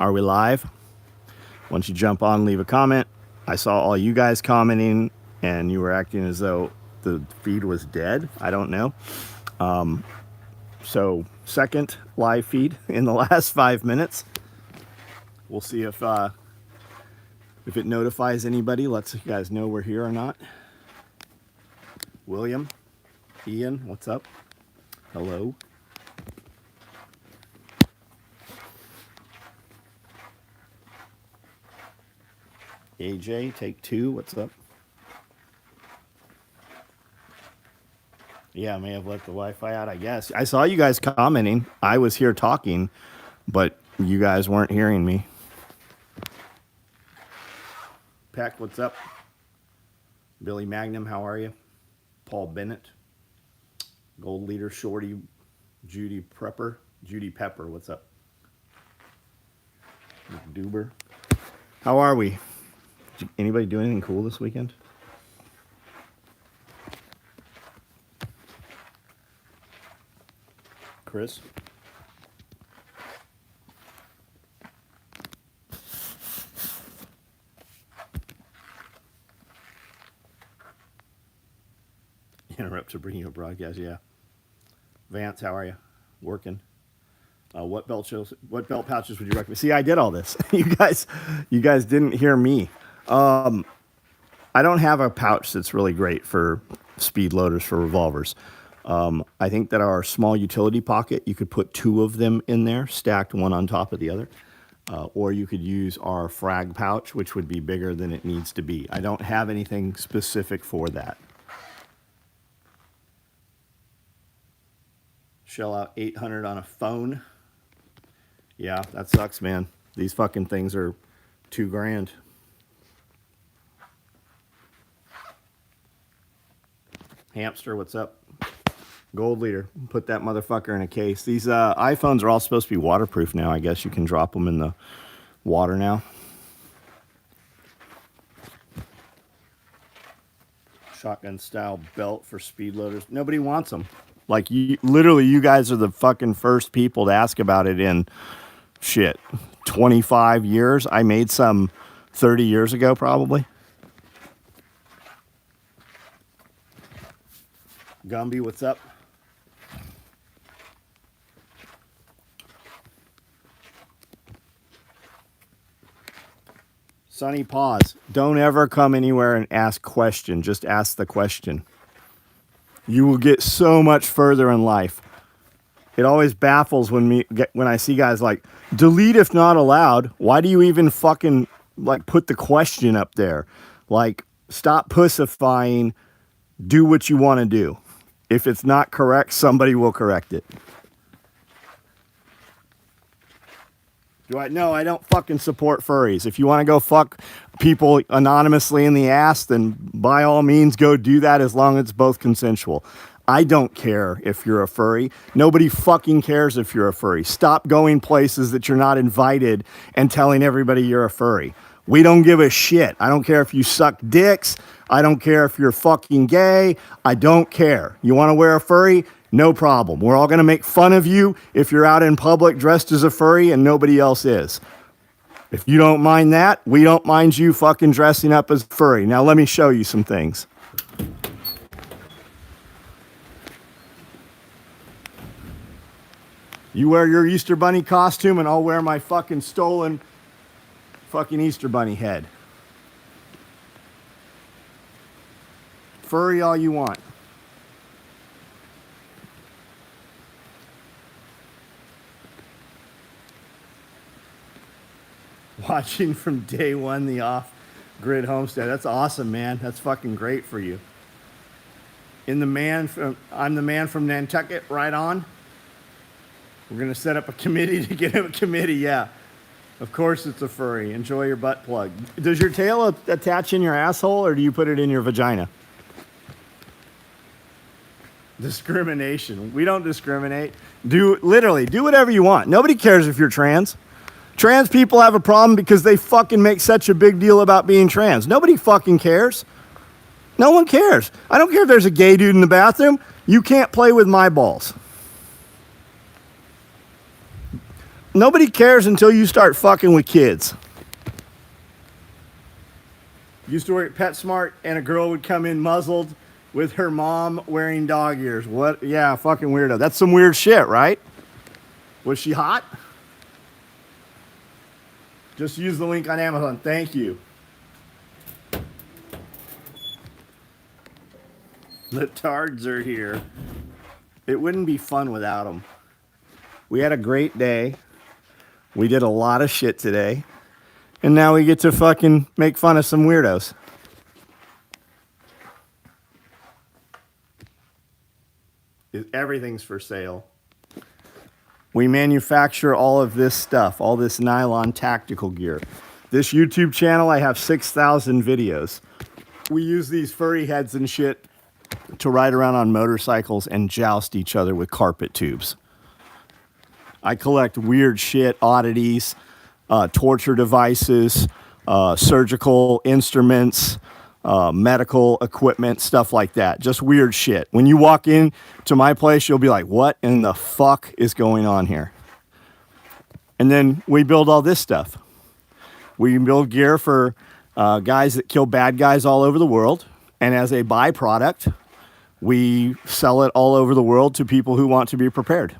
Are we live? Once you jump on, leave a comment. I saw all you guys commenting, and you were acting as though the feed was dead. I don't know. So second live feed in the last 5 minutes. We'll see if it notifies anybody, lets you guys know we're here or not. William, Ian, what's up? Hello. AJ, take two, what's up? Yeah, I may have let the Wi-Fi out, I guess. I saw you guys commenting. I was here talking, but you guys weren't hearing me. Peck, what's up? Billy Magnum, how are you? Paul Bennett. Gold Leader Shorty. Judy Pepper, what's up? Duber. How are we? Did anybody do anything cool this weekend? Chris? Interrupt to bring you a broadcast, yeah. Vance, how are you? Working. What belt pouches would you recommend? See, I did all this. You guys didn't hear me. I don't have a pouch that's really great for speed loaders for revolvers. I think that our small utility pocket, you could put two of them in there, stacked one on top of the other. Or you could use our frag pouch, which would be bigger than it needs to be. I don't have anything specific for that. Shell out $800 on a phone. Yeah, that sucks, man. These fucking things are $2,000. Hamster, what's up? Gold Leader, put that motherfucker in a case. These iPhones are all supposed to be waterproof now. I guess you can drop them in the water now. Shotgun style belt for speed loaders. Nobody wants them. Like, literally, you guys are the fucking first people to ask about it in, 25 years. I made some 30 years ago, probably. Gumby, what's up? Sonny, pause. Don't ever come anywhere and ask question. Just ask the question. You will get so much further in life. It always baffles when I see guys like, delete if not allowed. Why do you even fucking like put the question up there? Like, stop pussifying. Do what you want to do. If it's not correct, somebody will correct it. No, I don't fucking support furries. If you want to go fuck people anonymously in the ass, then by all means go do that as long as it's both consensual. I don't care if you're a furry. Nobody fucking cares if you're a furry. Stop going places that you're not invited and telling everybody you're a furry. We don't give a shit. I don't care if you suck dicks. I don't care if you're fucking gay. I don't care. You want to wear a furry? No problem. We're all going to make fun of you if you're out in public dressed as a furry and nobody else is. If you don't mind that, we don't mind you fucking dressing up as a furry. Now let me show you some things. You wear your Easter Bunny costume and I'll wear my fucking stolen fucking Easter Bunny head. Furry all you want. Watching from day one the off-grid homestead. That's awesome, man. That's fucking great for you. I'm the man from Nantucket, right on. We're going to set up a committee to get him a committee, yeah. Of course it's a furry. Enjoy your butt plug. Does your tail attach in your asshole or do you put it in your vagina? Discrimination. We don't discriminate. Literally, do whatever you want. Nobody cares if you're trans. Trans people have a problem because they fucking make such a big deal about being trans. Nobody fucking cares. No one cares. I don't care if there's a gay dude in the bathroom. You can't play with my balls. Nobody cares until you start fucking with kids. Used to work at PetSmart, and a girl would come in muzzled with her mom wearing dog ears. What? Yeah, fucking weirdo. That's some weird shit, right? Was she hot? Just use the link on Amazon. Thank you. The Tards are here. It wouldn't be fun without them. We had a great day. We did a lot of shit today. And now we get to fucking make fun of some weirdos. Everything's for sale. We manufacture all of this stuff, all this nylon tactical gear. This YouTube channel, I have 6,000 videos. We use these furry heads and shit to ride around on motorcycles and joust each other with carpet tubes. I collect weird shit, oddities, torture devices, surgical instruments, medical equipment, stuff like that. Just weird shit. When you walk in to my place, you'll be like, what in the fuck is going on here? And then we build all this stuff. We build gear for guys that kill bad guys all over the world. And as a byproduct, we sell it all over the world to people who want to be prepared.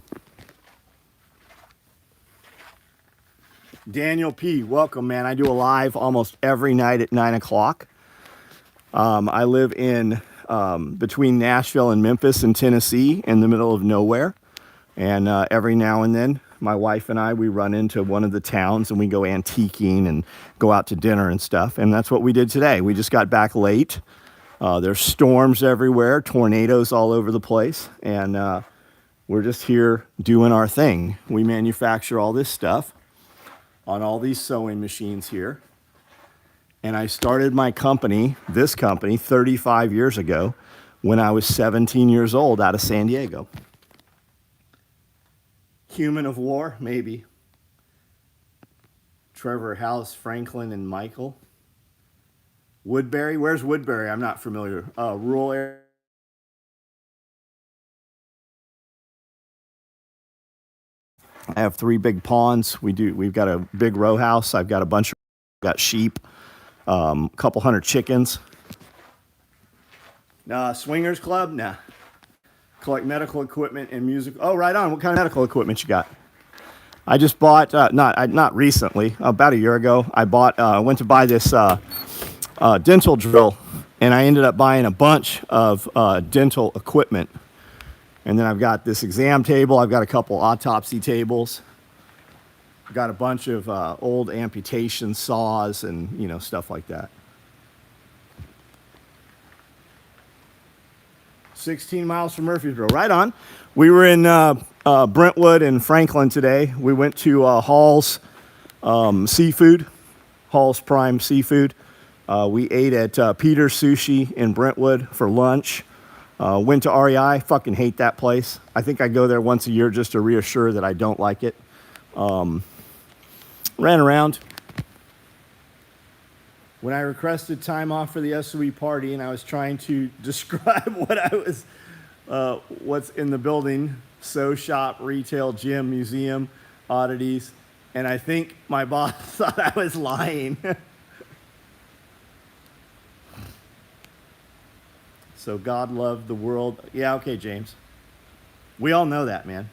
Daniel P., welcome, man. I do a live almost every night at 9 o'clock. I live in between Nashville and Memphis in Tennessee, in the middle of nowhere. And every now and then, my wife and I, we run into one of the towns and we go antiquing and go out to dinner and stuff. And that's what we did today. We just got back late. There's storms everywhere, tornadoes all over the place. And we're just here doing our thing. We manufacture all this stuff on all these sewing machines here. And I started my company, this company, 35 years ago when I was 17 years old out of San Diego. Human of War, maybe. Trevor, House, Franklin, and Michael. Woodbury, where's Woodbury? I'm not familiar. Rural area. I have 3 big ponds. We've got a big row house. I've got a bunch of, got sheep, a couple hundred chickens. Swingers club? Nah. Collect medical equipment and music. Oh, right on. What kind of medical equipment you got? I just bought, not recently, about a year ago, I went to buy this dental drill, and I ended up buying a bunch of dental equipment. And then I've got this exam table. I've got a couple autopsy tables. I've got a bunch of old amputation saws and, stuff like that. 16 miles from Murfreesboro. Right on. We were in Brentwood and Franklin today. We went to Hall's Seafood, Hall's Prime Seafood. We ate at Peter's Sushi in Brentwood for lunch. Went to REI. Fucking hate that place. I think I go there once a year just to reassure that I don't like it. Ran around. When I requested time off for the SOE party and I was trying to describe what's in the building, sew shop, retail, gym, museum, oddities, and I think my boss thought I was lying. So God loved the world. Yeah, okay, James. We all know that, man.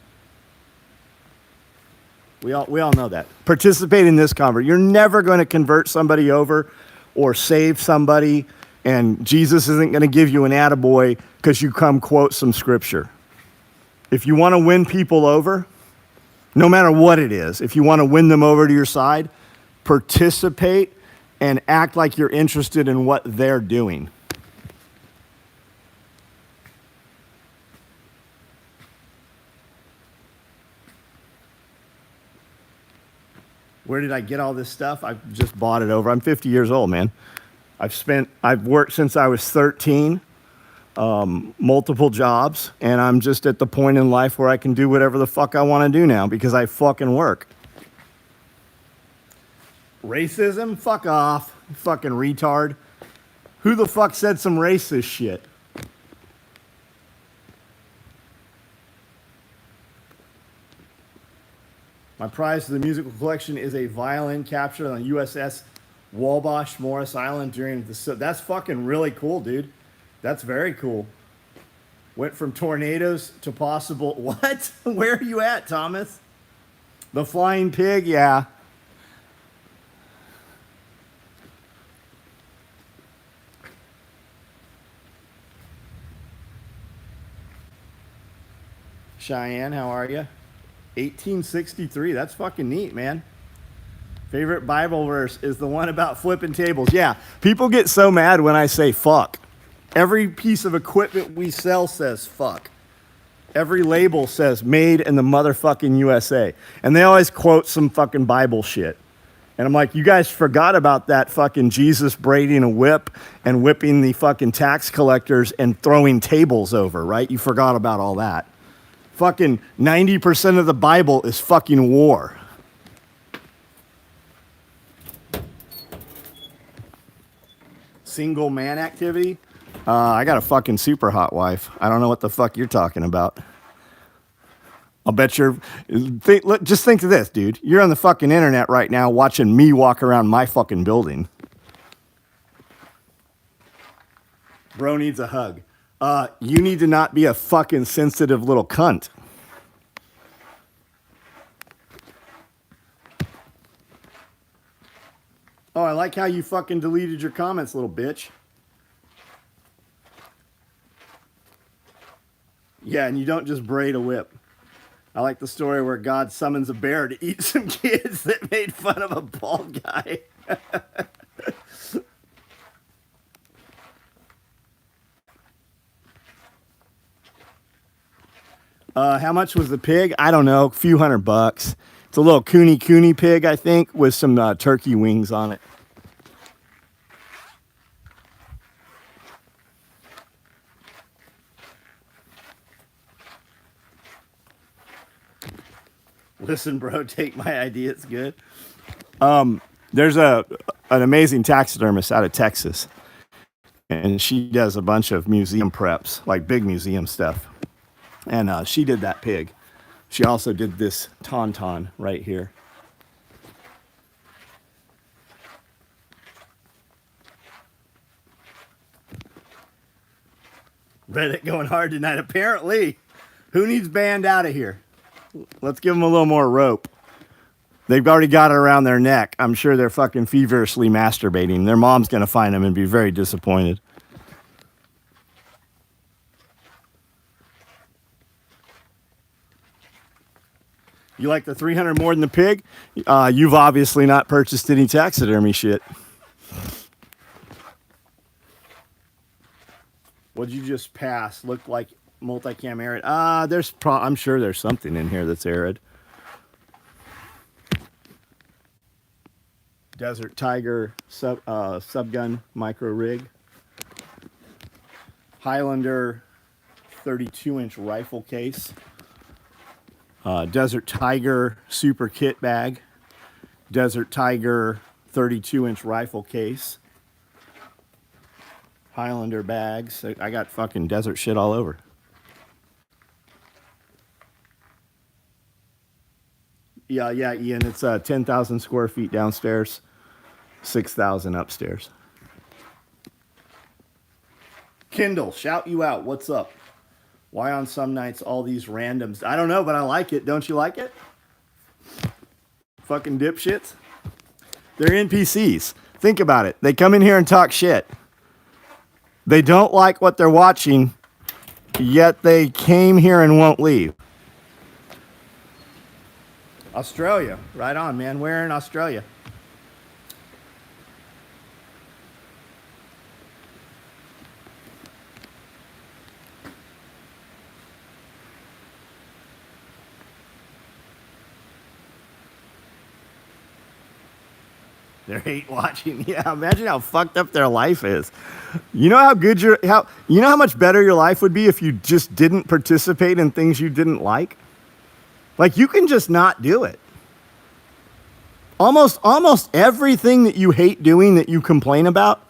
We all know that. Participate in this conversation. You're never going to convert somebody over or save somebody, and Jesus isn't going to give you an attaboy because you come quote some scripture. If you want to win people over, no matter what it is, if you want to win them over to your side, participate and act like you're interested in what they're doing. Where did I get all this stuff? I just bought it over. I'm 50 years old, man. I've worked since I was 13, multiple jobs, and I'm just at the point in life where I can do whatever the fuck I want to do now because I fucking work. Racism? Fuck off, you fucking retard. Who the fuck said some racist shit? My My prize for the musical collection is a violin captured on USS Wabash Morris Island during the... So that's fucking really cool, dude. That's very cool. Went from tornadoes to possible... What? Where are you at, Thomas? The flying pig? Yeah. Cheyenne, how are you? 1863. That's fucking neat, man. Favorite Bible verse is the one about flipping tables. Yeah, people get so mad when I say fuck. Every piece of equipment we sell says fuck. Every label says made in the motherfucking USA. And they always quote some fucking Bible shit. And I'm like, you guys forgot about that fucking Jesus braiding a whip and whipping the fucking tax collectors and throwing tables over, right? You forgot about all that. Fucking 90% of the Bible is fucking war. Single man activity? I got a fucking super hot wife. I don't know what the fuck you're talking about. I'll bet you're... Just think of this, dude. You're on the fucking internet right now watching me walk around my fucking building. Bro needs a hug. You need to not be a fucking sensitive little cunt. Oh, I like how you fucking deleted your comments, little bitch. Yeah, and you don't just braid a whip. I like the story where God summons a bear to eat some kids that made fun of a bald guy. How much was the pig? I don't know, a few $100. It's a little coony pig, I think, with some turkey wings on it. Listen, bro, take my idea. It's good. There's an amazing taxidermist out of Texas, and she does a bunch of museum preps, like big museum stuff. And she did that pig. She also did this tauntaun right here. Reddit going hard tonight, apparently. Who needs banned out of here? Let's give them a little more rope. They've already got it around their neck. I'm sure they're fucking feverishly masturbating. Their mom's going to find them and be very disappointed. You like the 300 more than the pig? You've obviously not purchased any taxidermy shit. What'd you just pass? Looked like multicam arid. I'm sure there's something in here that's arid. Desert Tiger subgun micro rig. Highlander 32-inch rifle case. Desert Tiger super kit bag. Desert Tiger 32-inch rifle case. Highlander bags. I got fucking desert shit all over. Yeah, Ian. It's 10,000 square feet downstairs, 6,000 upstairs. Kindle, shout you out. What's up? Why on some nights all these randoms? I don't know, but I like it. Don't you like it? Fucking dipshits. They're NPCs. Think about it. They come in here and talk shit. They don't like what they're watching, yet they came here and won't leave. Australia. Right on, man. Where in Australia? They hate watching. Yeah, imagine how fucked up their life is. You know how good you know how much better your life would be if you just didn't participate in things you didn't like? Like, you can just not do it. Almost everything that you hate doing, that you complain about,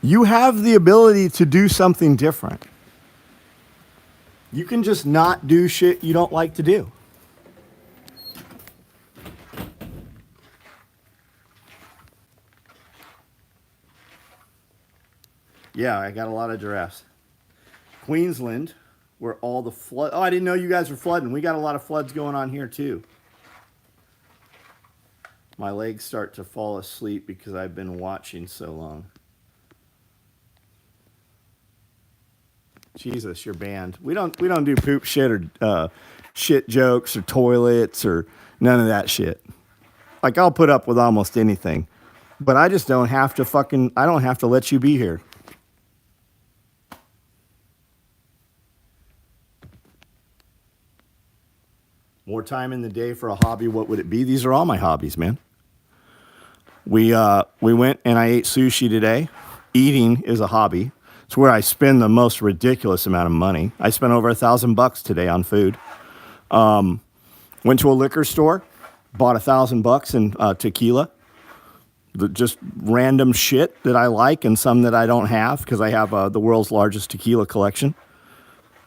you have the ability to do something different. You can just not do shit you don't like to do. Yeah, I got a lot of giraffes. Queensland, where all the flood. Oh, I didn't know you guys were flooding. We got a lot of floods going on here too. My legs start to fall asleep because I've been watching so long. Jesus, you're banned. We don't do poop shit or shit jokes or toilets or none of that shit. Like, I'll put up with almost anything, but I just don't have to I don't have to let you be here. More time in the day for a hobby, what would it be? These are all my hobbies, man. We went and I ate sushi today. Eating is a hobby. It's where I spend the most ridiculous amount of money. I spent over $1,000 today on food. Went to a liquor store, bought $1,000 in tequila. Just random shit that I like and some that I don't have because I have the world's largest tequila collection.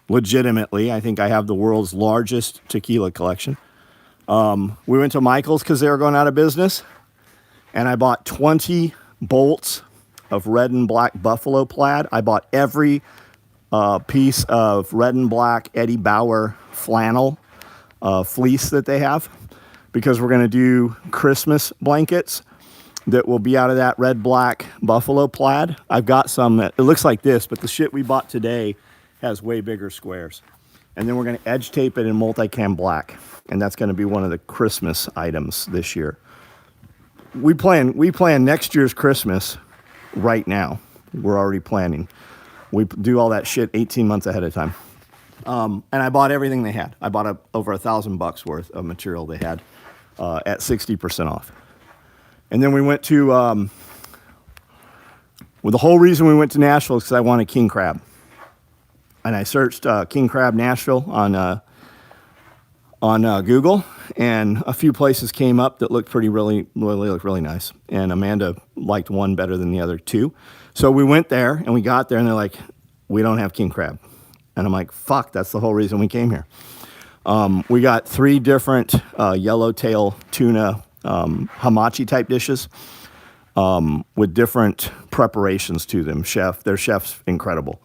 Legitimately, I think I have the world's largest tequila collection. We went to Michael's because they were going out of business. And I bought 20 bolts of red and black buffalo plaid. I bought every piece of red and black Eddie Bauer flannel fleece that they have because we're going to do Christmas blankets that will be out of that red black buffalo plaid. I've got some that it looks like this, but the shit we bought today has way bigger squares. And then we're going to edge tape it in multicam black. And that's going to be one of the Christmas items this year. We plan next year's Christmas right now. We're already planning. We do all that shit 18 months ahead of time. And I bought everything they had. I bought over $1,000 worth of material they had at 60% off. And then we went to, well, the whole reason we went to Nashville is because I wanted king crab. And I searched king crab Nashville on Google, and a few places came up that looked really nice. And Amanda liked one better than the other two. So we went there, and we got there, and they're like, we don't have king crab. And I'm like, fuck, that's the whole reason we came here. We got 3 different yellowtail tuna hamachi type dishes with different preparations to them. Their chef's incredible.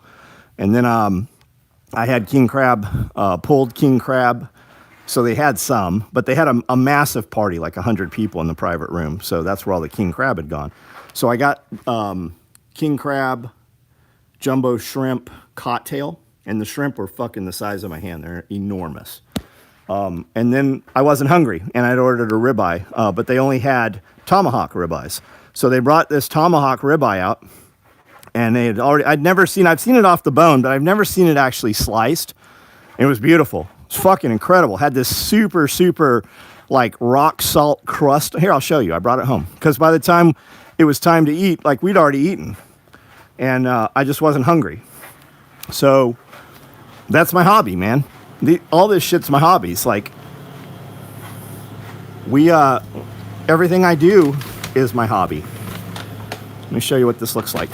And then I had king crab, pulled king crab. So they had some, but they had a massive party, like 100 people in the private room. So that's where all the king crab had gone. So I got king crab, jumbo shrimp cocktail, and the shrimp were fucking the size of my hand. They're enormous. And then I wasn't hungry, and I'd ordered a ribeye, but they only had tomahawk ribeyes. So they brought this tomahawk ribeye out, and I've seen it off the bone, but I've never seen it actually sliced. It was beautiful. It's fucking incredible. Had this super, super, like, rock salt crust. Here, I'll show you. I brought it home. Because by the time it was time to eat, like, we'd already eaten. And I just wasn't hungry. So that's my hobby, man. All this shit's my hobbies. Like, everything I do is my hobby. Let me show you what this looks like.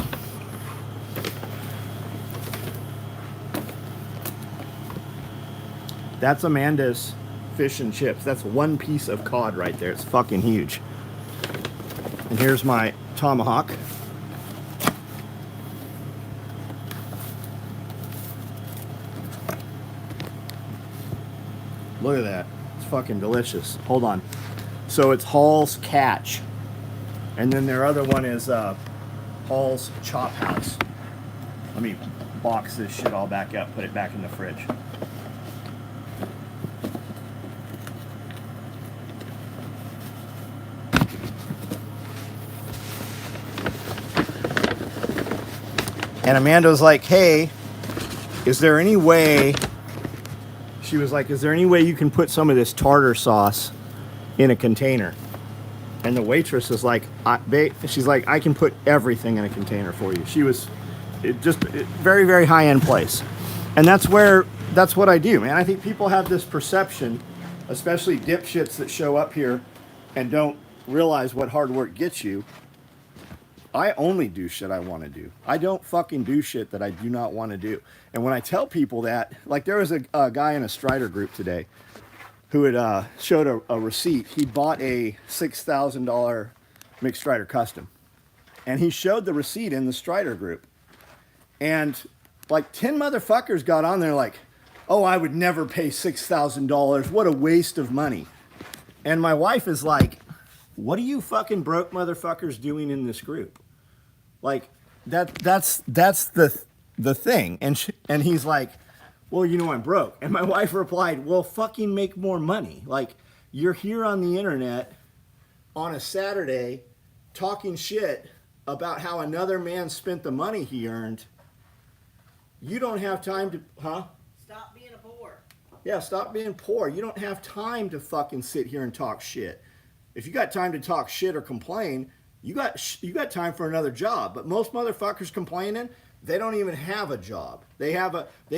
That's Amanda's fish and chips. That's one piece of cod right there. It's fucking huge. And here's my tomahawk. Look at that. It's fucking delicious. Hold on. So it's Hall's Catch. And then their other one is Hall's Chop House. Let me box this shit all back up, put it back in the fridge. And Amanda was like, hey, is there any way, she was like, is there any way you can put some of this tartar sauce in a container? And the waitress is like, she's like, I can put everything in a container for you. She was very, very high-end place. And that's what I do, man. I think people have this perception, especially dipshits that show up here and don't realize what hard work gets you. I only do shit I want to do. I don't fucking do shit that I do not want to do. And when I tell people that, like there was a guy in a Strider group today who had showed a receipt. He bought a $6,000 mixed Strider custom. And he showed the receipt in the Strider group. And like 10 motherfuckers got on there like, oh, I would never pay $6,000. What a waste of money. And my wife is like, what are you fucking broke motherfuckers doing in this group? Like that's the thing. And he's like, well, you know, I'm broke. And my wife replied, well, fucking make more money. Like, you're here on the internet on a Saturday talking shit about how another man spent the money he earned. You don't have time to, huh? Stop being a poor. Yeah, stop being poor. You don't have time to fucking sit here and talk shit. If you got time to talk shit or complain, you got time for another job. But most motherfuckers complaining, they don't even have a job. They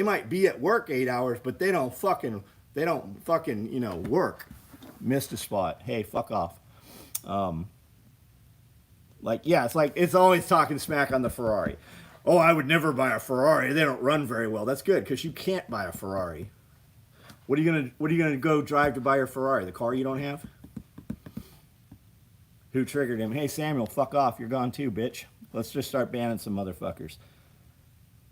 might be at work 8 hours, but they don't fucking you know, work. Missed a spot. Hey, fuck off. Like, yeah, it's always talking smack on the Ferrari. Oh, I would never buy a Ferrari. They don't run very well. That's good because you can't buy a Ferrari. What are you gonna go drive to buy your Ferrari? The car you don't have? Who triggered him? Hey, Samuel, fuck off. You're gone too, bitch. Let's just start banning some motherfuckers.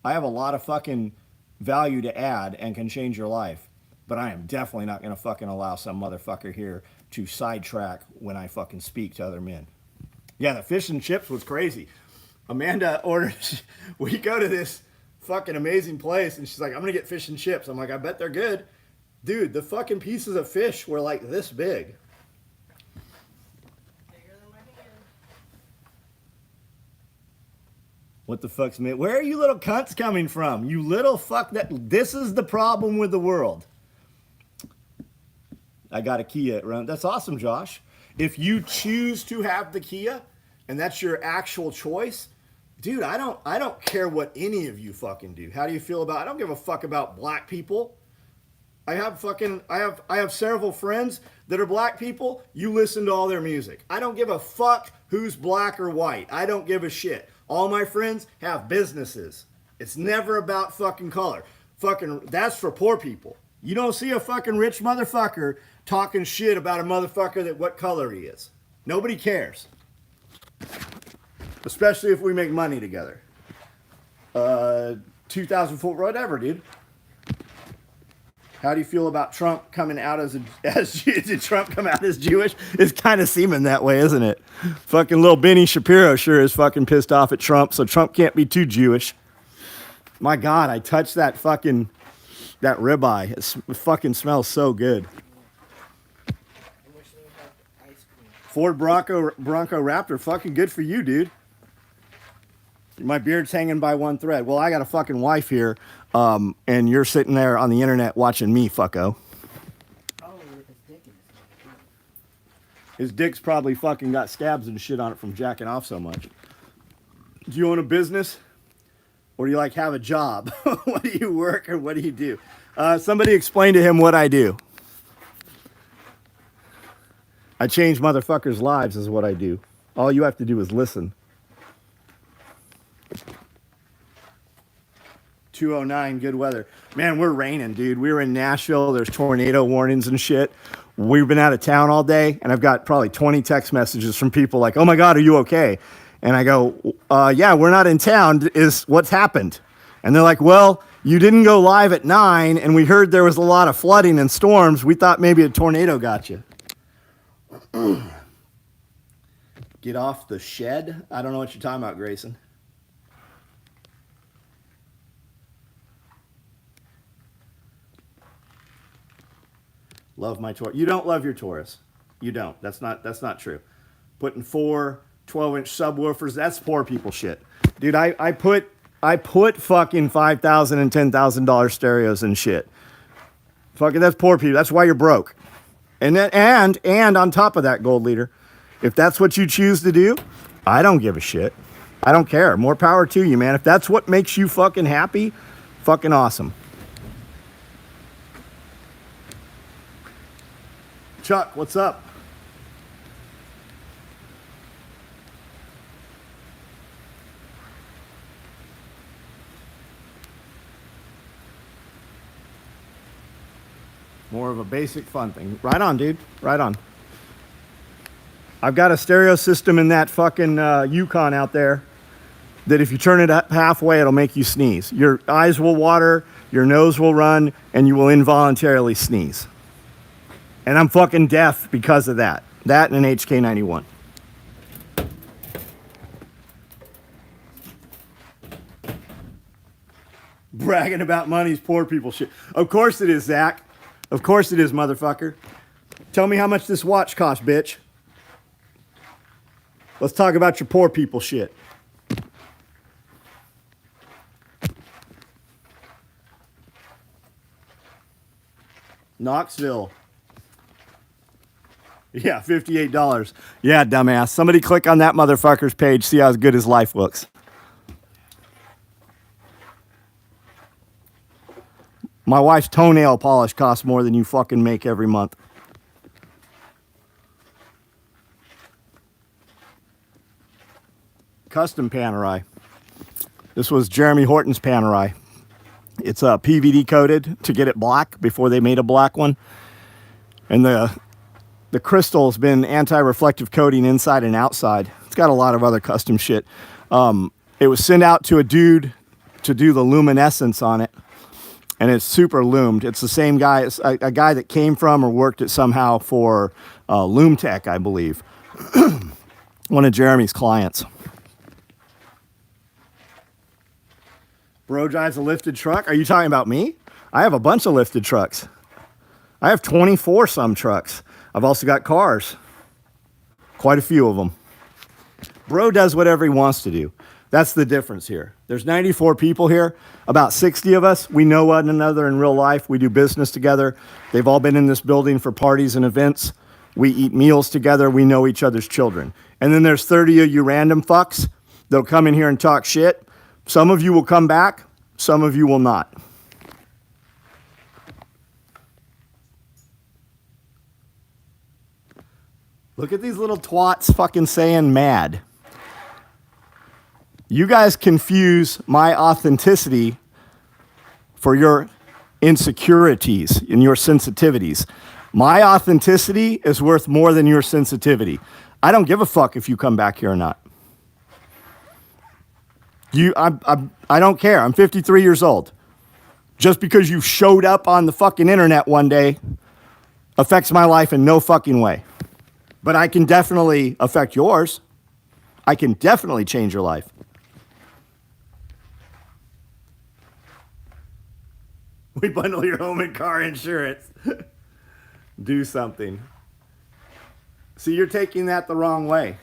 I have a lot of fucking value to add and can change your life, but I am definitely not gonna fucking allow some motherfucker here to sidetrack when I fucking speak to other men. Yeah, the fish and chips was crazy. Amanda ordered, we go to this fucking amazing place, and she's like, I'm gonna get fish and chips. I'm like, I bet they're good. Dude, the fucking pieces of fish were like this big. Bigger than my hand. What the fuck's me? Where are you little cunts coming from? You little fuck that. This is the problem with the world. I got a Kia at Rome. That's awesome, Josh. If you choose to have the Kia, and that's your actual choice, dude, I don't care what any of you fucking do. How do you feel about? I don't give a fuck about black people. I have several friends that are black people. You listen to all their music. I don't give a fuck who's black or white. I don't give a shit. All my friends have businesses. It's never about fucking color. Fucking, that's for poor people. You don't see a fucking rich motherfucker talking shit about a motherfucker that what color he is. Nobody cares. Especially if we make money together. 2004, whatever, dude. How do you feel about Trump coming out did Trump come out as Jewish? It's kind of seeming that way, isn't it? Fucking little Benny Shapiro sure is fucking pissed off at Trump, so Trump can't be too Jewish. My God, I touched that ribeye. It fucking smells so good. I wish they had ice cream. Ford Bronco Raptor, fucking good for you, dude. My beard's hanging by one thread. Well, I got a fucking wife here, and you're sitting there on the internet watching me, fucko. Probably with his dick in his mouth. His dick's probably fucking got scabs and shit on it from jacking off so much. Do you own a business? Or do you like have a job? What do you work or what do you do? Somebody explain to him what I do. I change motherfuckers' lives is what I do. All you have to do is listen. 209, good weather. Man, we're raining, dude. We were in Nashville. There's tornado warnings and shit. We've been out of town all day, and I've got probably 20 text messages from people like, oh my God, are you okay? And I go, yeah, we're not in town. What's happened? And they're like, well, you didn't go live at 9, and we heard there was a lot of flooding and storms. We thought maybe a tornado got you. Get off the shed? I don't know what you're talking about, Grayson. Love my Taurus. You don't love your Taurus. You don't. That's not true. Putting 4 12-inch subwoofers, that's poor people shit. Dude, I put fucking $5,000 and $10,000 stereos and shit. Fucking, that's poor people. That's why you're broke. And on top of that, Gold Leader, if that's what you choose to do, I don't give a shit. I don't care. More power to you, man. If that's what makes you fucking happy, fucking awesome. Chuck, what's up? More of a basic fun thing. Right on, dude. Right on. I've got a stereo system in that fucking Yukon out there. that if you turn it up halfway, it'll make you sneeze. Your eyes will water, your nose will run, and you will involuntarily sneeze. And I'm fucking deaf because of that. That and an HK91. Bragging about money's poor people shit. Of course it is, Zach. Of course it is, motherfucker. Tell me how much this watch costs, bitch. Let's talk about your poor people shit. Knoxville. Yeah, $58. Yeah, dumbass. Somebody click on that motherfucker's page, see how good his life looks. My wife's toenail polish costs more than you fucking make every month. Custom Panerai. This was Jeremy Horton's Panerai. It's PVD coated to get it black before they made a black one. And the crystal's been anti-reflective coating inside and outside. It's got a lot of other custom shit. It was sent out to a dude to do the luminescence on it. And it's super loomed. It's the same guy, it's a guy that came from or worked it somehow for Loom Tech, I believe. One of Jeremy's clients. Bro drives a lifted truck. Are you talking about me? I have a bunch of lifted trucks. I have 24 some trucks. I've also got cars. Quite a few of them. Bro does whatever he wants to do. That's the difference here. There's 94 people here. About 60 of us, we know one another in real life. We do business together. They've all been in this building for parties and events. We eat meals together. We know each other's children. And then there's 30 of you random fucks that'll come in here and talk shit. Some of you will come back. Some of you will not. Look at these little twats fucking saying mad. You guys confuse my authenticity for your insecurities and your sensitivities. My authenticity is worth more than your sensitivity. I don't give a fuck if you come back here or not. I don't care. I'm 53 years old. Just because you showed up on the fucking internet one day affects my life in no fucking way. But I can definitely affect yours. I can definitely change your life. We bundle your home and car insurance. Do something. See, you're taking that the wrong way.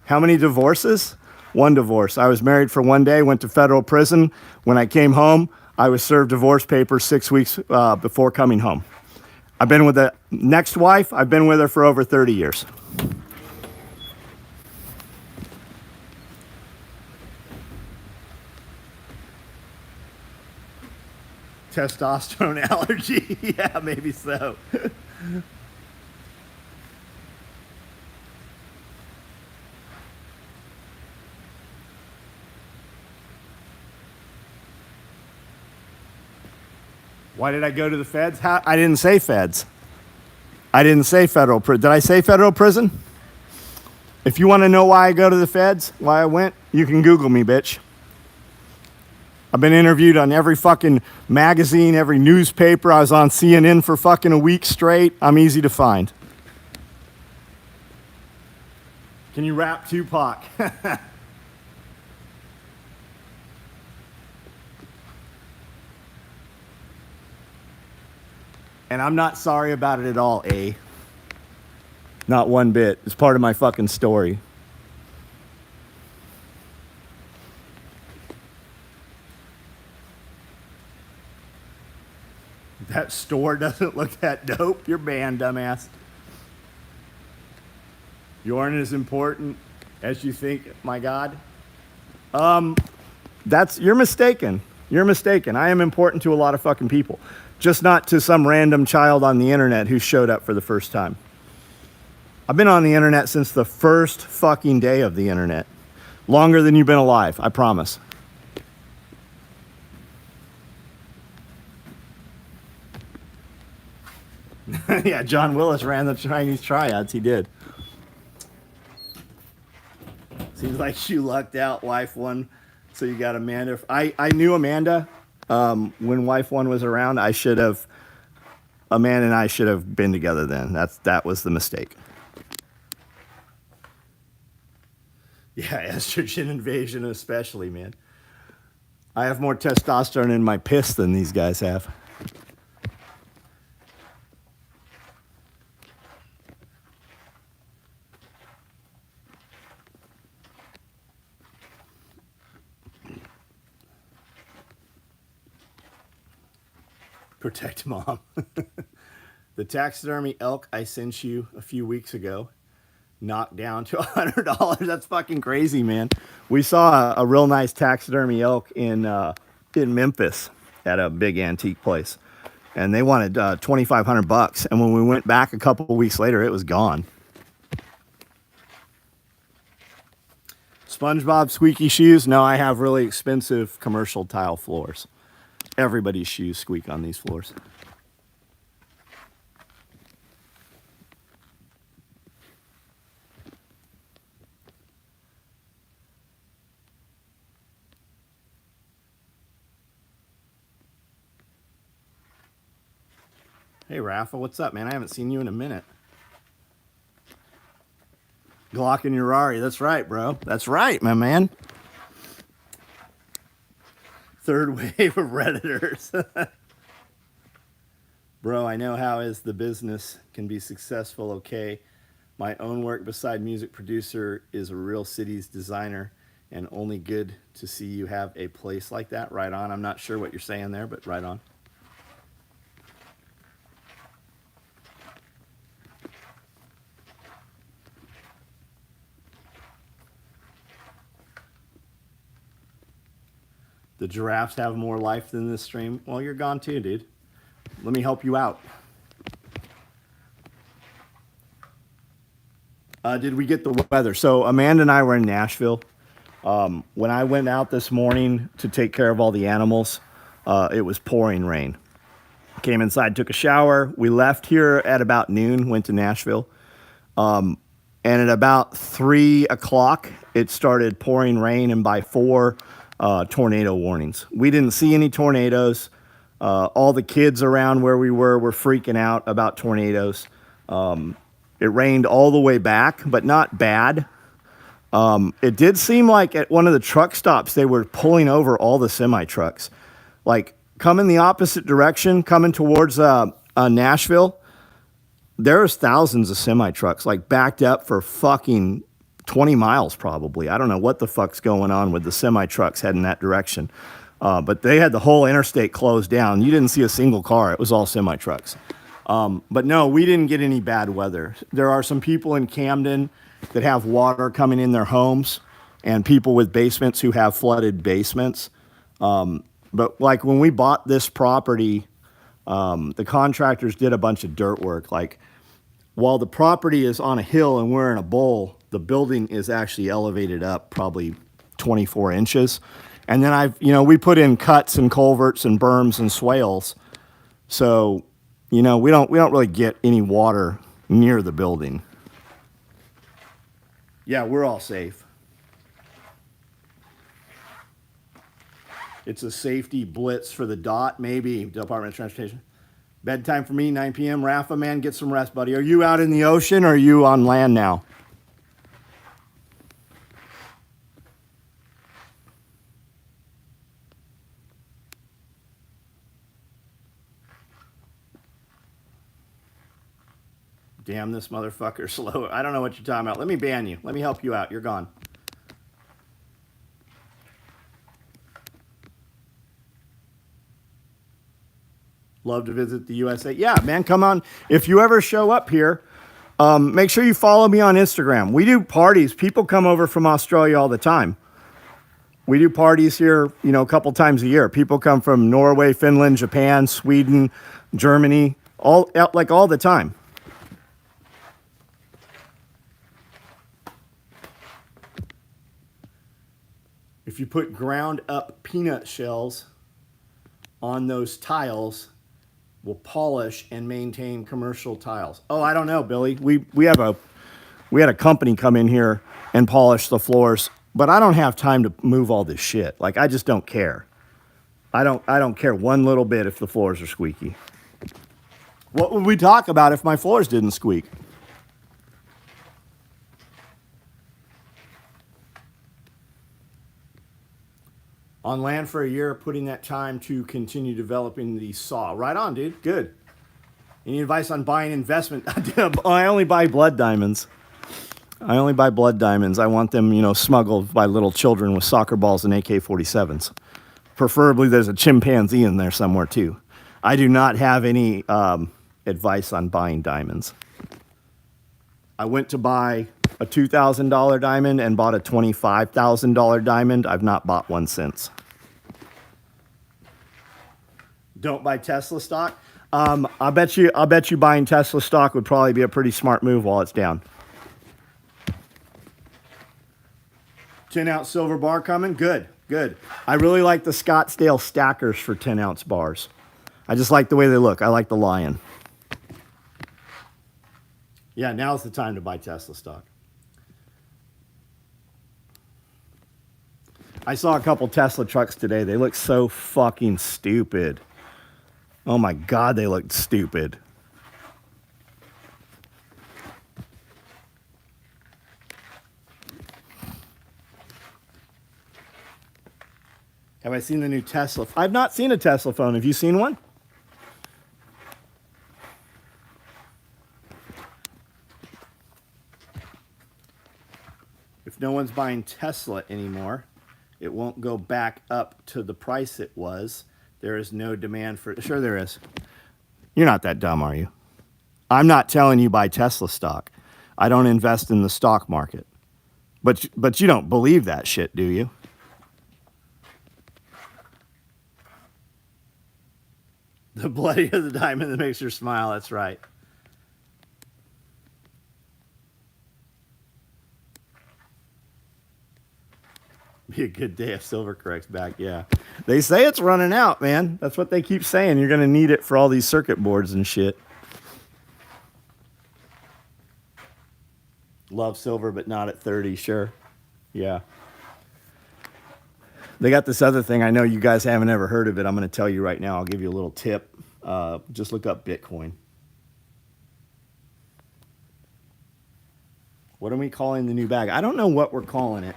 How many divorces? One divorce. I was married for one day, went to federal prison. When I came home, I was served divorce papers 6 weeks before coming home. I've been with the next wife, I've been with her for over 30 years. Testosterone allergy? Yeah, maybe so. Why did I go to the feds? I didn't say feds. I didn't say federal prison. Did I say federal prison? If you want to know why I go to the feds, why I went, you can Google me, bitch. I've been interviewed on every fucking magazine, every newspaper. I was on CNN for fucking a week straight. I'm easy to find. Can you rap Tupac? And I'm not sorry about it at all, A. Not one bit. It's part of my fucking story. That store doesn't look that dope. You're banned, dumbass. You aren't as important as you think, my God. You're mistaken. You're mistaken. I am important to a lot of fucking people. Just not to some random child on the internet who showed up for the first time. I've been on the internet since the first fucking day of the internet. Longer than you've been alive, I promise. Yeah, John Willis ran the Chinese triads. He did. Seems like you lucked out. Wife one, so you got Amanda. I knew Amanda when wife one was around. Amanda and I should have been together then. That was the mistake. Yeah, estrogen invasion especially, man. I have more testosterone in my piss than these guys have. Protect mom. The taxidermy elk I sent you a few weeks ago knocked down to $100. That's fucking crazy, man. We saw a real nice taxidermy elk in Memphis at a big antique place, and they wanted $2,500. And when we went back a couple of weeks later, it was gone. SpongeBob squeaky shoes? No, I have really expensive commercial tile floors. Everybody's shoes squeak on these floors. Hey, Rafa, what's up, man? I haven't seen you in a minute. Glock and Urari, that's right, bro. That's right, my man. Third wave of Redditors. Bro, I know how is the business can be successful, okay? My own work beside music producer is a real cities designer, and only good to see you have a place like that. Right on. I'm not sure what you're saying there, but right on. The giraffes have more life than this stream. Well, you're gone too, dude. Let me help you out. Did we get the weather? So Amanda and I were in Nashville. When I went out this morning to take care of all the animals, it was pouring rain. Came inside, took a shower. We left here at about noon, went to Nashville. And at about 3 o'clock, it started pouring rain, and by 4, tornado warnings. We didn't see any tornadoes. All the kids around where we were freaking out about tornadoes. It rained all the way back, but not bad. It did seem like at one of the truck stops, they were pulling over all the semi-trucks. Like, coming the opposite direction, coming towards Nashville, there's thousands of semi-trucks, like, backed up for fucking 20 miles probably. I don't know what the fuck's going on with the semi-trucks heading that direction. But they had the whole interstate closed down. You didn't see a single car. It was all semi-trucks. But no, we didn't get any bad weather. There are some people in Camden that have water coming in their homes, and people with basements who have flooded basements. But like when we bought this property, the contractors did a bunch of dirt work. Like, while the property is on a hill and we're in a bowl, the building is actually elevated up probably 24 inches. And then we put in cuts and culverts and berms and swales. So, we don't really get any water near the building. Yeah, we're all safe. It's a safety blitz for the DOT, maybe, Department of Transportation. Bedtime for me, 9 p.m. Rafa, man, get some rest, buddy. Are you out in the ocean or are you on land now? Damn, this motherfucker slow. I don't know what you're talking about. Let me ban you. Let me help you out. You're gone. Love to visit the USA. Yeah, man, come on. If you ever show up here, make sure you follow me on Instagram. We do parties. People come over from Australia all the time. We do parties here, a couple times a year. People come from Norway, Finland, Japan, Sweden, Germany, all the time. If you put ground up peanut shells on those tiles, will polish and maintain commercial tiles. Oh, I don't know, Billy. We have We had a company come in here and polish the floors, but I don't have time to move all this shit. Like, I just don't care. I don't care one little bit if the floors are squeaky. What would we talk about if my floors didn't squeak? On land for a year, putting that time to continue developing the saw. Right on, dude. Good. Any advice on buying investment? I only buy blood diamonds. I only buy blood diamonds. I want them, smuggled by little children with soccer balls and AK-47s. Preferably there's a chimpanzee in there somewhere too. I do not have any advice on buying diamonds. I went to buy a $2,000 diamond and bought a $25,000 diamond. I've not bought one since. Don't buy Tesla stock. I bet you buying Tesla stock would probably be a pretty smart move while it's down. 10-ounce silver bar coming. Good. I really like the Scottsdale stackers for 10-ounce bars. I just like the way they look. I like the lion. Yeah, now's the time to buy Tesla stock. I saw a couple Tesla trucks today. They look so fucking stupid. Oh my God, they look stupid. Have I seen the new Tesla? I've not seen a Tesla phone. Have you seen one? If no one's buying Tesla anymore, it won't go back up to the price it was. There is no demand for it. Sure there is. You're not that dumb, are you? I'm not telling you buy Tesla stock. I don't invest in the stock market. But you don't believe that shit, do you? The bloody of the diamond that makes her smile, that's right. Be a good day if silver corrects back, yeah. They say it's running out, man. That's what they keep saying. You're going to need it for all these circuit boards and shit. Love silver, but not at 30, sure. Yeah. They got this other thing. I know you guys haven't ever heard of it. I'm going to tell you right now. I'll give you a little tip. Just look up Bitcoin. What are we calling the new bag? I don't know what we're calling it.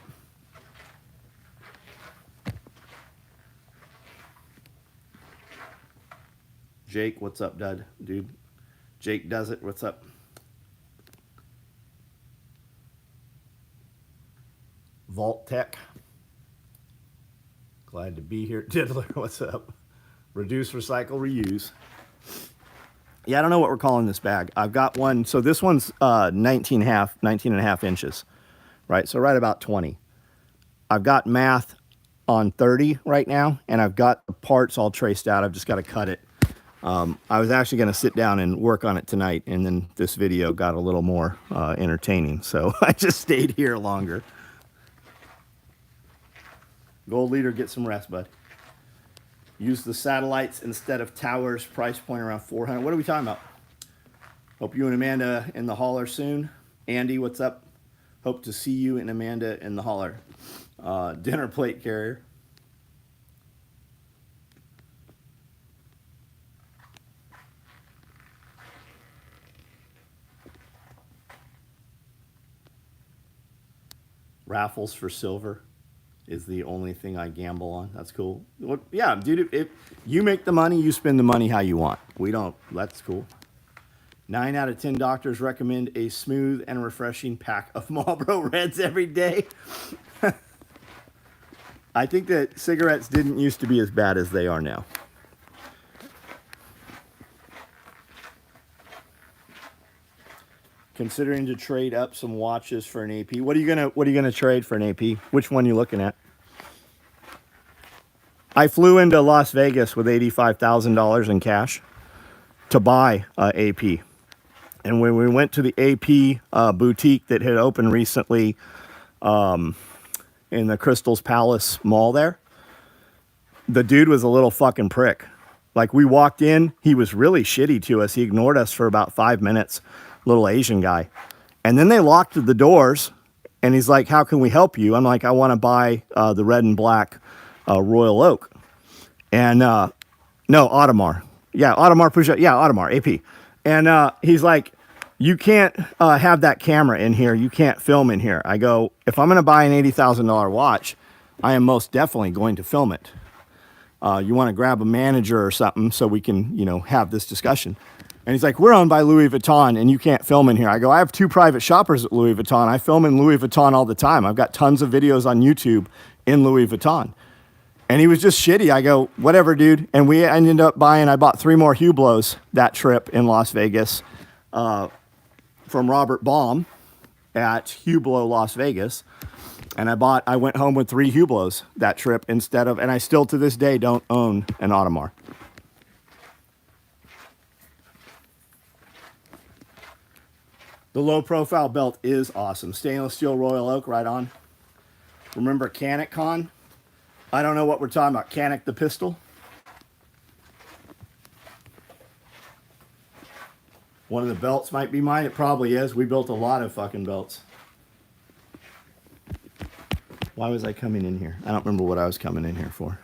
Jake, what's up, dude? Jake does it. What's up? Vault Tech. Glad to be here. Diddler, what's up? Reduce, recycle, reuse. Yeah, I don't know what we're calling this bag. I've got one. So this one's 19 and a half inches, right? So right about 20. I've got math on 30 right now, and I've got the parts all traced out. I've just got to cut it. I was actually going to sit down and work on it tonight, and then this video got a little more entertaining, so I just stayed here longer. Gold leader, get some rest, bud. Use the satellites instead of towers. Price point around 400. What are we talking about? Hope you and Amanda in the holler soon. Andy, what's up? Hope to see you and Amanda in the holler. Dinner plate carrier. Raffles for silver is the only thing I gamble on. That's cool. Yeah, dude, if you make the money, you spend the money how you want. We don't. That's cool. 9 out of 10 doctors recommend a smooth and refreshing pack of Marlboro Reds every day. I think that cigarettes didn't used to be as bad as they are now. Considering to trade up some watches for an AP. What are you gonna trade for an AP? Which one are you looking at? I flew into Las Vegas with $85,000 in cash to buy AP. And when we went to the AP boutique that had opened recently in the Crystal's Palace Mall there, the dude was a little fucking prick. Like, we walked in, he was really shitty to us. He ignored us for about 5 minutes. Little Asian guy. And then they locked the doors, and he's like, how can we help you? I'm like, I want to buy the red and black Royal Oak. And no, Audemars. Yeah, Audemars push-up. Yeah, Audemars, AP. And he's like, you can't have that camera in here. You can't film in here. I go, if I'm going to buy an $80,000 watch, I am most definitely going to film it. You want to grab a manager or something so we can, have this discussion. And he's like, we're owned by Louis Vuitton and you can't film in here. I go, I have 2 private shoppers at Louis Vuitton. I film in Louis Vuitton all the time. I've got tons of videos on YouTube in Louis Vuitton. And he was just shitty. I go, whatever, dude. And I ended up I bought 3 more Hublots that trip in Las Vegas from Robert Baum at Hublot, Las Vegas. And I went home with 3 Hublots that trip instead of, and I still to this day don't own an Audemars. The low profile belt is awesome. Stainless steel Royal Oak, right on. Remember Canik Con? I don't know what we're talking about. Canik the pistol. One of the belts might be mine. It probably is. We built a lot of fucking belts. Why was I coming in here? I don't remember what I was coming in here for.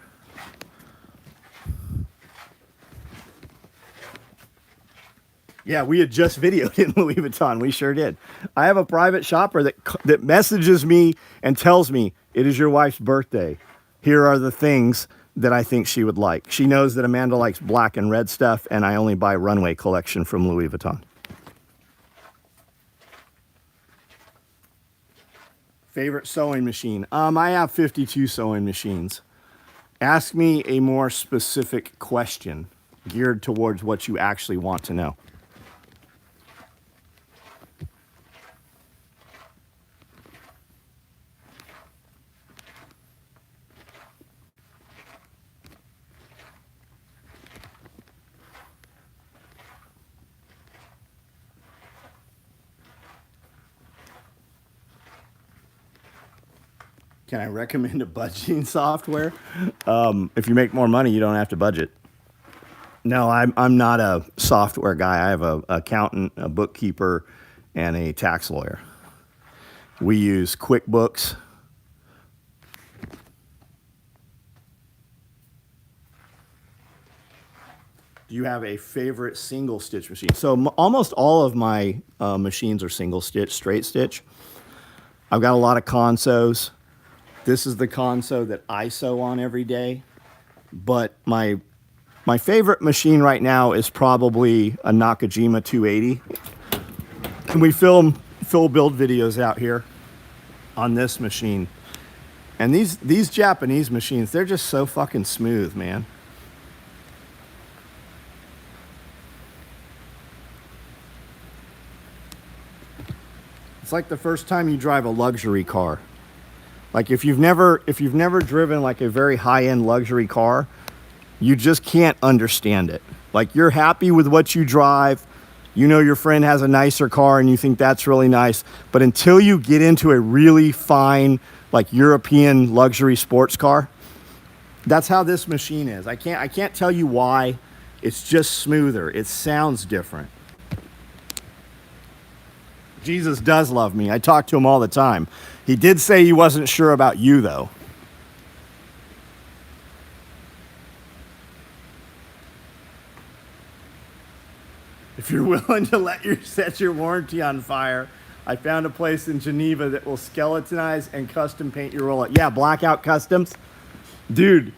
Yeah, we had just videoed in Louis Vuitton. We sure did. I have a private shopper that messages me and tells me, it is your wife's birthday. Here are the things that I think she would like. She knows that Amanda likes black and red stuff, and I only buy runway collection from Louis Vuitton. Favorite sewing machine? I have 52 sewing machines. Ask me a more specific question geared towards what you actually want to know. Can I recommend a budgeting software? If you make more money, you don't have to budget. No, I'm not a software guy. I have an accountant, a bookkeeper, and a tax lawyer. We use QuickBooks. Do you have a favorite single stitch machine? So almost all of my machines are single stitch, straight stitch. I've got a lot of consos. This is the conso that I sew on every day. But my favorite machine right now is probably a Nakajima 280. And we film full build videos out here on this machine. And these Japanese machines, they're just so fucking smooth, man. It's like the first time you drive a luxury car. Like if you've never driven like a very high-end luxury car, you just can't understand it. Like you're happy with what you drive, you know your friend has a nicer car and you think that's really nice, but until you get into a really fine like European luxury sports car, that's how this machine is. I can't tell you why. It's just smoother. It sounds different. Jesus does love me. I talk to him all the time. He did say he wasn't sure about you, though. If you're willing to set your warranty on fire, I found a place in Geneva that will skeletonize and custom paint your roll-up. Yeah, Blackout Customs. Dude,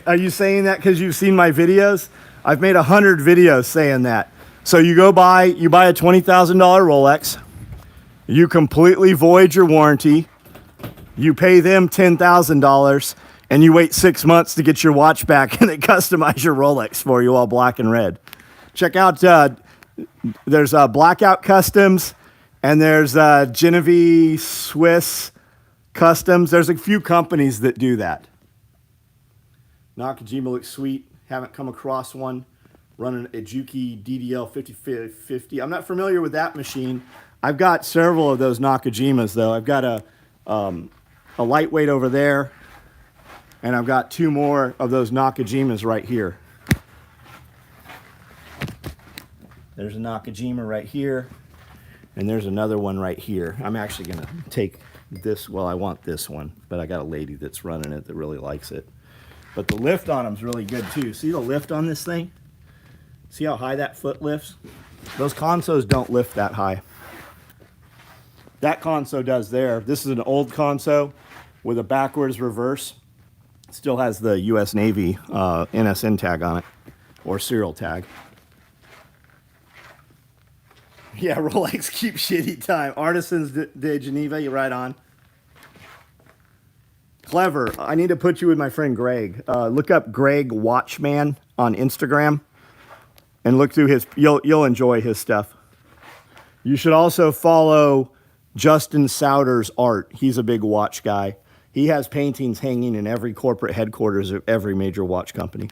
are you saying that because you've seen my videos? I've made 100 videos saying that. So you buy a $20,000 Rolex. You completely void your warranty. You pay them $10,000 and you wait 6 months to get your watch back and they customize your Rolex for you all black and red. Check out, there's Blackout Customs and there's Genevieve Swiss Customs. There's a few companies that do that. Nakajima looks sweet. Haven't come across one. Running a Juki DDL 5050. I'm not familiar with that machine. I've got several of those Nakajimas though. I've got a lightweight over there, and I've got 2 more of those Nakajimas right here. There's a Nakajima right here, And there's another one right here. I'm actually going to take this. Well, I want this one, but I got a lady that's running it that really likes it. But the lift on them is really good too. See the lift on this thing? See how high that foot lifts? Those consos don't lift that high. That conso does there. This is an old conso with a backwards reverse. Still has the U.S. Navy NSN tag on it, or serial tag. Yeah, Rolex keep shitty time. Artisans de Geneva, you're right on. Clever. I need to put you with my friend Greg. Look up Greg Watchman on Instagram and look through his, you'll enjoy his stuff. You should also follow Justin Souders art. He's a big watch guy. He has paintings hanging in every corporate headquarters of every major watch company.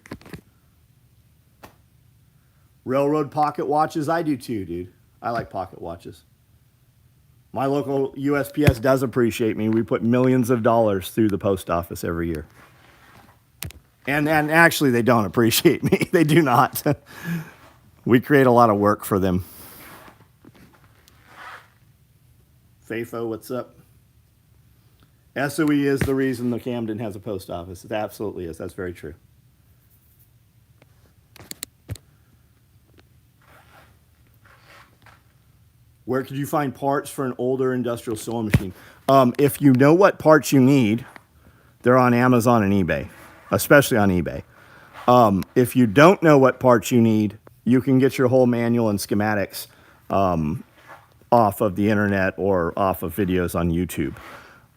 Railroad pocket watches, I do too, dude. I like pocket watches. My local USPS does appreciate me. We put millions of dollars through the post office every year. And actually, they don't appreciate me. They do not. We create a lot of work for them. Fafo, what's up? SOE is the reason the Camden has a post office. It absolutely is. That's very true. Where could you find parts for an older industrial sewing machine? If you know what parts you need, they're on Amazon and eBay, especially on eBay. If you don't know what parts you need, you can get your whole manual and schematics off of the internet or off of videos on YouTube.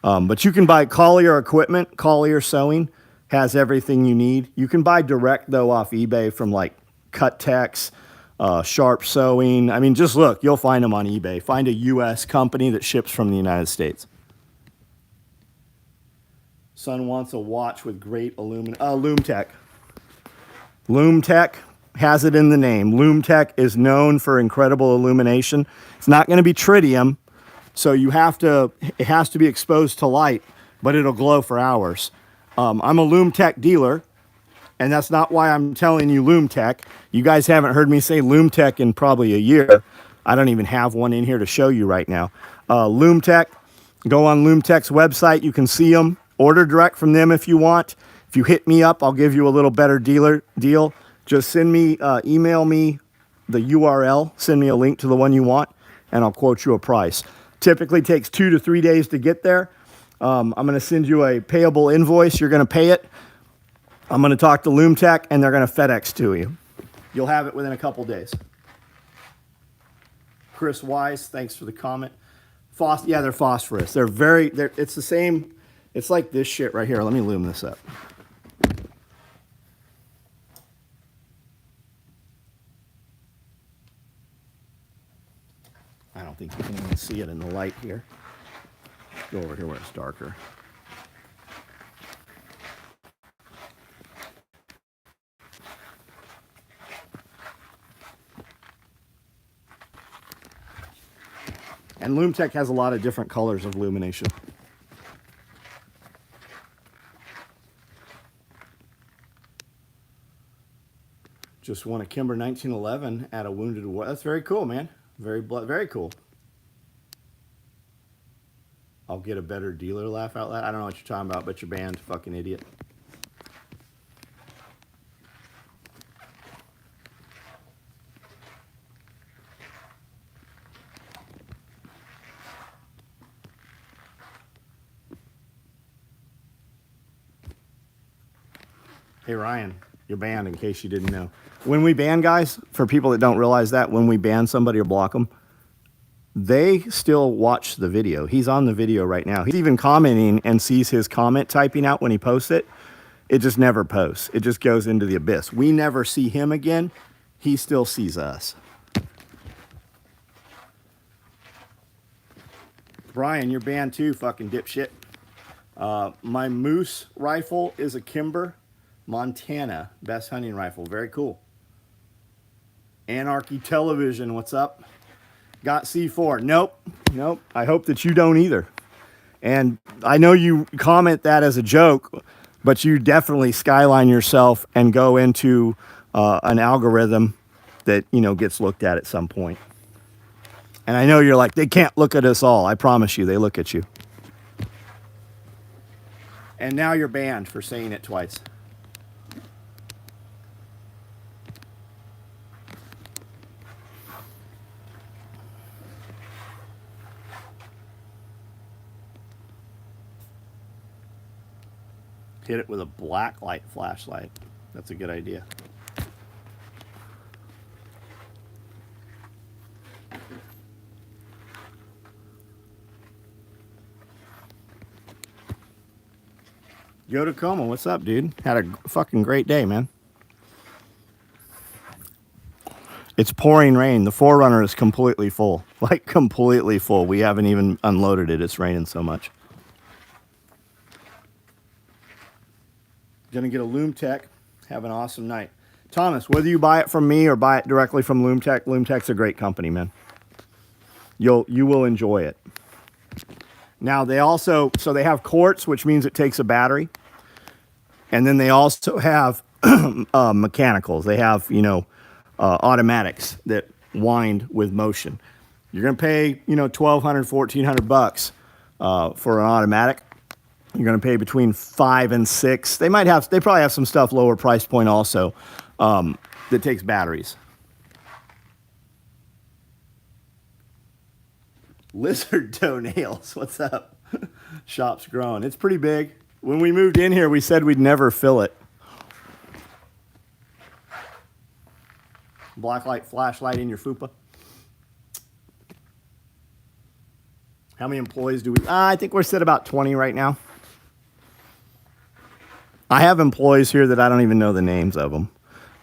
But you can buy Collier equipment. Collier Sewing has everything you need. You can buy direct, though, off eBay from like Cut Tex, Sharp Sewing. I mean, just look. You'll find them on eBay. Find a U.S. company that ships from the United States. Son wants a watch with great aluminum. Loom Tech. Loom Tech has it in the name. Loom Tech is known for incredible illumination. It's not going to be tritium, so it has to be exposed to light, but it'll glow for hours. I'm a Loom Tech dealer, and that's not why I'm telling you Loom Tech. You guys haven't heard me say Loom Tech in probably a year. I don't even have one in here to show you right now. Loom Tech, go on Loom Tech's website. You can see them. Order direct from them if you want. If you hit me up, I'll give you a little better deal. Just send me, email me the URL, send me a link to the one you want, and I'll quote you a price. Typically takes 2 to 3 days to get there. I'm going to send you a payable invoice. You're going to pay it. I'm going to talk to Loom Tech, and they're going to FedEx to you. You'll have it within a couple days. Chris Wise, thanks for the comment. Yeah, they're phosphorus. It's the same. It's like this shit right here. Let me loom this up. I don't think you can even see it in the light here. Go over here where it's darker. And Loom Tech has a lot of different colors of illumination. Just won a Kimber 1911 at a Wounded Warrior. That's very cool, man. Very cool. I'll get a better dealer laugh out loud. I don't know what you're talking about, but you're banned, fucking idiot. Hey, Ryan, you're banned in case you didn't know. When we ban guys, for people that don't realize that, when we ban somebody or block them, they still watch the video. He's on the video right now. He's even commenting and sees his comment typing out when he posts it. It just never posts. It just goes into the abyss. We never see him again. He still sees us. Brian, you're banned too, fucking dipshit. My Moose rifle is a Kimber Montana best hunting rifle. Very cool. Anarchy Television, what's up? Got C4. Nope. I hope that you don't either. And I know you comment that as a joke, but you definitely skyline yourself and go into an algorithm that, gets looked at some point. And I know you're like, they can't look at us all. I promise you, they look at you. And now you're banned for saying it twice. Hit it with a black light flashlight. That's a good idea. Yo Tacoma, what's up, dude? Had a fucking great day, man. It's pouring rain. The Forerunner is completely full. Like, completely full. We haven't even unloaded it. It's raining so much. Gonna get a Loom Tech. Have an awesome night. Thomas, whether you buy it from me or buy it directly from Loom Tech, Loom Tech's a great company, man. You will enjoy it. Now, they also, so they have quartz, which means it takes a battery. And then they also have mechanicals. They have, automatics that wind with motion. You're going to pay, $1,200, $1,400 for an automatic. You're going to pay between $5 and $6. They probably have some stuff lower price point also that takes batteries. Lizard toenails. What's up? Shop's growing. It's pretty big. When we moved in here, we said we'd never fill it. Blacklight flashlight in your fupa. How many employees do we? I think we're set about 20 right now. I have employees here that I don't even know the names of them.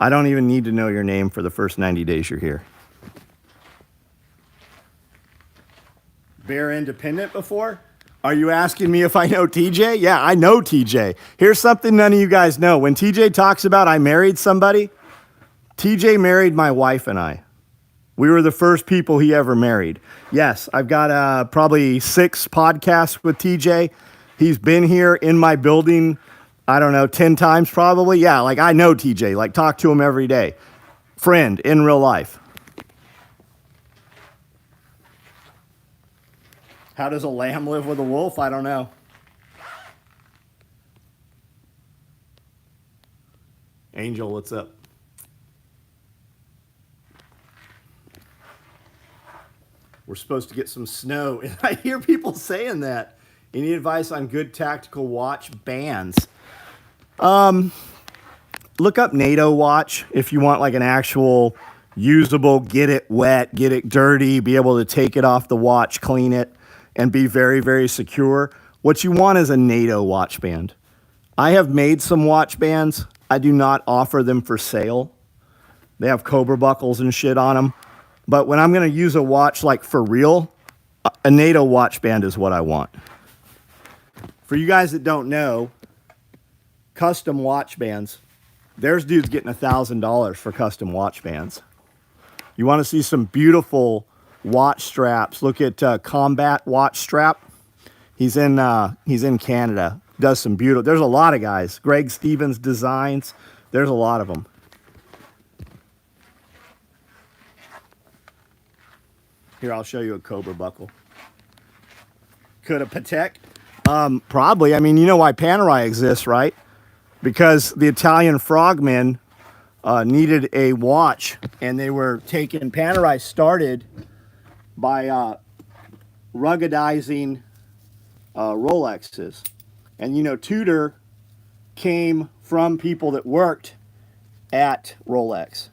I don't even need to know your name for the first 90 days you're here. Bear Independent before? Are you asking me if I know TJ? Yeah, I know TJ. Here's something none of you guys know. When TJ talks about I married somebody, TJ married my wife and I. We were the first people he ever married. Yes, I've got probably 6 podcasts with TJ. He's been here in my building, I don't know, 10 times probably. Yeah, like I know TJ, like talk to him every day. Friend in real life. How does a lamb live with a wolf? I don't know. Angel, what's up? We're supposed to get some snow. And I hear people saying that. Any advice on good tactical watch bands? Look up NATO watch if you want like an actual usable, get it wet, get it dirty, be able to take it off the watch, clean it, and be very, very secure. What you want is a NATO watch band. I have made some watch bands. I do not offer them for sale. They have Cobra buckles and shit on them. But when I'm going to use a watch like for real, a NATO watch band is what I want. For you guys that don't know, custom watch bands, there's dudes getting $1,000 for custom watch bands. You want to see some beautiful watch straps? Look at Combat Watch Strap. He's in Canada. Does some beautiful. There's a lot of guys. Greg Stevens Designs. There's a lot of them. Here, I'll show you a Cobra buckle. Could a Patek? Probably. I mean, you know why Panerai exists, right? Because the Italian frogmen needed a watch, and they were taking. Panerai started by ruggedizing Rolexes. And, Tudor came from people that worked at Rolex.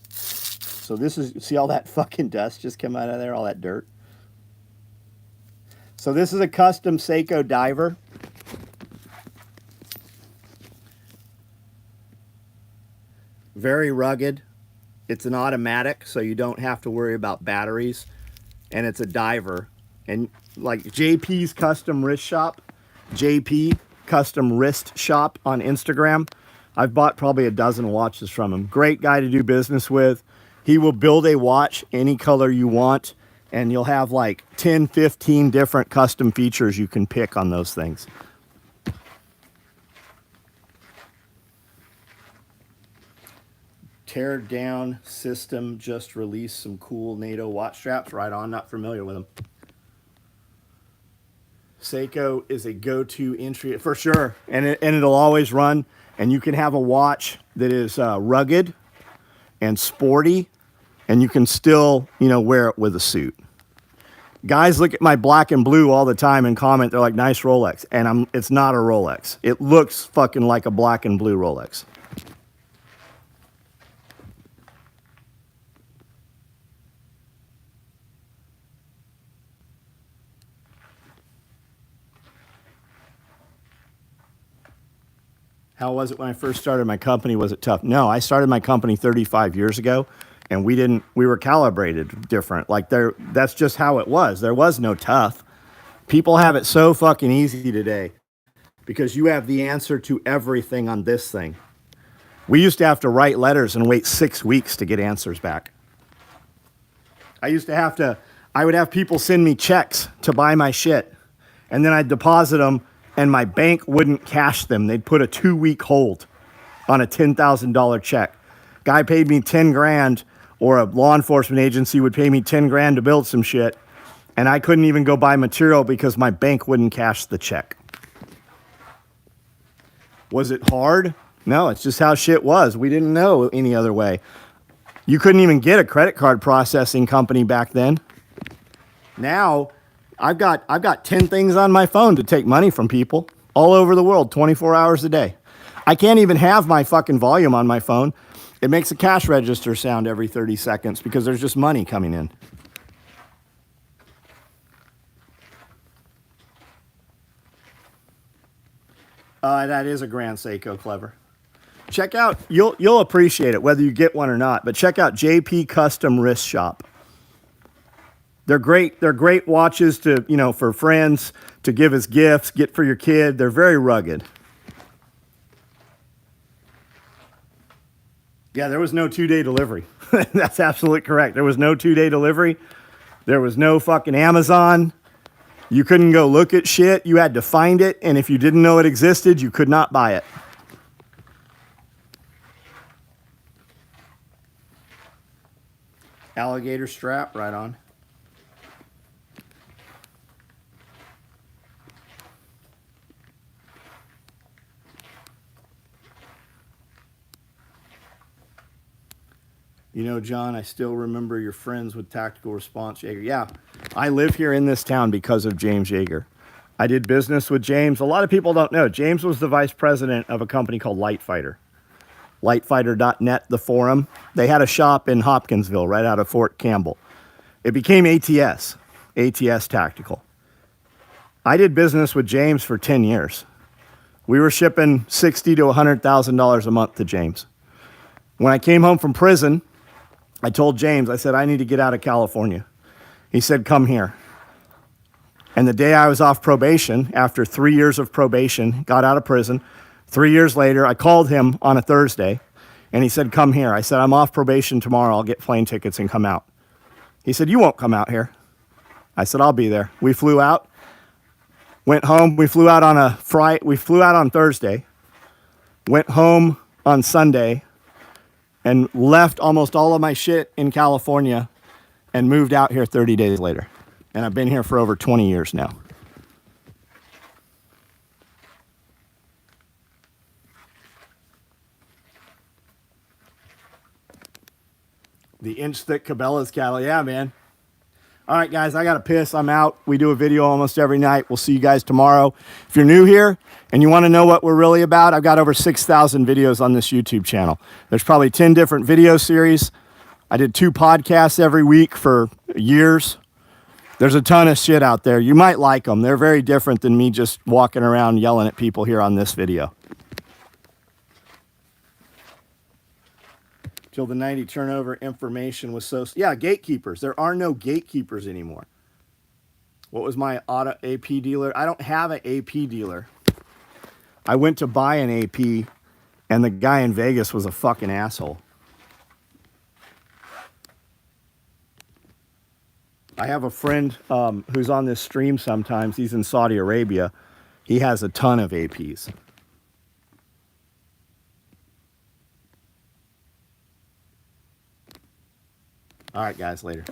So this is, see all that fucking dust just come out of there, all that dirt? So this is a custom Seiko diver. Very rugged. It's an automatic, so you don't have to worry about batteries. And it's a diver. And like JP's Custom Wrist Shop, JP Custom Wrist Shop on Instagram. I've bought probably a dozen watches from him. Great guy to do business with. He will build a watch any color you want, and you'll have like 10, 15 different custom features you can pick on those things. Tear down system just released some cool NATO watch straps. Right on, not familiar with them. Seiko is a go-to entry for sure, and it'll always run. And you can have a watch that is rugged and sporty, and you can still, wear it with a suit. Guys look at my black and blue all the time and comment, they're like, nice Rolex. And it's not a Rolex. It looks fucking like a black and blue Rolex. How was it when I first started my company? Was it tough? No, I started my company 35 years ago, and we were calibrated different. Like that's just how it was. There was no tough. People have it so fucking easy today because you have the answer to everything on this thing. We used to have to write letters and wait 6 weeks to get answers back. I would have people send me checks to buy my shit, and then I'd deposit them, and my bank wouldn't cash them. They'd put a 2-week hold on a $10,000 check. Guy paid me 10 grand, or a law enforcement agency would pay me 10 grand to build some shit, and I couldn't even go buy material because my bank wouldn't cash the check. Was it hard? No, it's just how shit was. We didn't know any other way. You couldn't even get a credit card processing company back then. Now, I've got 10 things on my phone to take money from people all over the world, 24 hours a day. I can't even have my fucking volume on my phone. It makes a cash register sound every 30 seconds because there's just money coming in. That is a Grand Seiko, clever. Check out, you'll appreciate it whether you get one or not, but check out JP Custom Wrist Shop. They're great. They're great watches to, for friends, to give as gifts, get for your kid. They're very rugged. Yeah, there was no 2-day delivery. That's absolutely correct. There was no 2-day delivery. There was no fucking Amazon. You couldn't go look at shit. You had to find it. And if you didn't know it existed, you could not buy it. Alligator strap, right on. John, I still remember your friends with Tactical Response Jaeger. Yeah, I live here in this town because of James Jaeger. I did business with James. A lot of people don't know. James was the vice president of a company called Light Fighter. Lightfighter.net, the forum. They had a shop in Hopkinsville, right out of Fort Campbell. It became ATS Tactical. I did business with James for 10 years. We were shipping $60,000 to $100,000 a month to James. When I came home from prison, I told James, I said, I need to get out of California. He said, come here. And the day I was off probation, after 3 years of probation, got out of prison, 3 years later, I called him on a Thursday, and he said, come here. I said, I'm off probation tomorrow. I'll get plane tickets and come out. He said, you won't come out here. I said, I'll be there. We flew out, went home. We flew out on Thursday, went home on Sunday, and left almost all of my shit in California and moved out here 30 days later. And I've been here for over 20 years now. The inch-thick Cabela's cattle. Yeah, man. All right, guys, I got to piss. I'm out. We do a video almost every night. We'll see you guys tomorrow. If you're new here and you want to know what we're really about, I've got over 6,000 videos on this YouTube channel. There's probably 10 different video series. I did 2 podcasts every week for years. There's a ton of shit out there. You might like them. They're very different than me just walking around yelling at people here on this video. Till the 90 turnover information was so... Yeah, gatekeepers. There are no gatekeepers anymore. What was my auto AP dealer? I don't have an AP dealer. I went to buy an AP, and the guy in Vegas was a fucking asshole. I have a friend who's on this stream sometimes. He's in Saudi Arabia. He has a ton of APs. All right, guys, later.